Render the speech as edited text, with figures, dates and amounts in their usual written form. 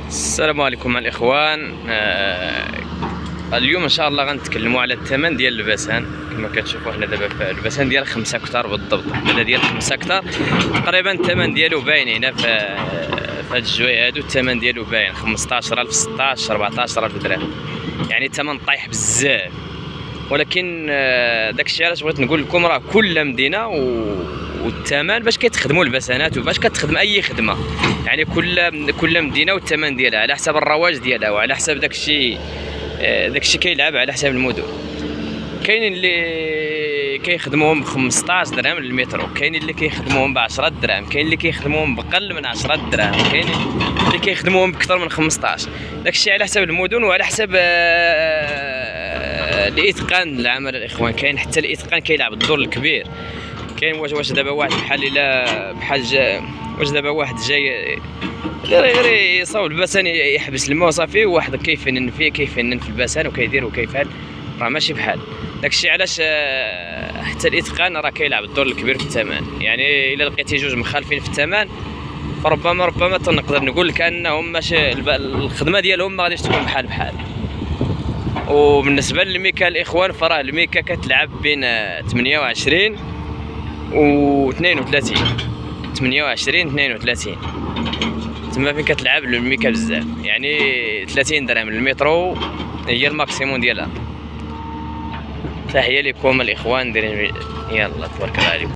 السلام عليكم الاخوان. اليوم ان شاء الله غنتكلموا على الثمن ديال البسان. كما كتشوفوا حنا دابا في البسان ديال 5 هكتار بالضبط، هذا ديال 5 هكتار تقريبا. الثمن ديالو باين هنا في هاد الجوايه هادو، الثمن ديالو باين 15000 16 14000 درهم، يعني الثمن طايح بزاف. ولكن داكشي علاش بغيت نقول لكم راه كل مدينه والثمن باش كيتخدموا البسانات وباش كتخدم اي خدمه، يعني كل مدينه والثمن ديالها على حسب الرواج ديالها وعلى حسب داكشي كيلعب على حسب المدن. كاينين اللي كيخدموهم ب 15 درهم للمترو، كاينين اللي كيخدموهم ب 10 درهم، كاين اللي كيخدموهم بقل من 10 درهم، كاين اللي كيخدموهم بكثر من 15. داكشي على حسب المدن وعلى حسب الاتقان العمل الاخوان. كاين حتى الاتقان كيلعب الدور الكبير. كاين واش دابا واحد واش دابا واحد جاي غير يصاوب البسان يحبس الماء وصافي، وواحد كيفنن في البسان وكيدير وكيفعل، راه ماشي بحال داكشي. علاش حتى الاتقان راه كيلعب الدور الكبير في الثمن. يعني الا لقيتي جوج مخالفين في الثمن فربما تنقدر نقول لك انهم ماشي الخدمه ديالهم ما غاديش تكون بحال. وبالنسبه للميكا الاخوان، فراه الميكا كتلعب بين 28 و 32، 28 32 تما فين كتلعب الميكا بزاف، يعني 30 درهم للمترو هي الماكسيموم ديالها. تحيه لكم الاخوان، يلا تبارك الله عليكم.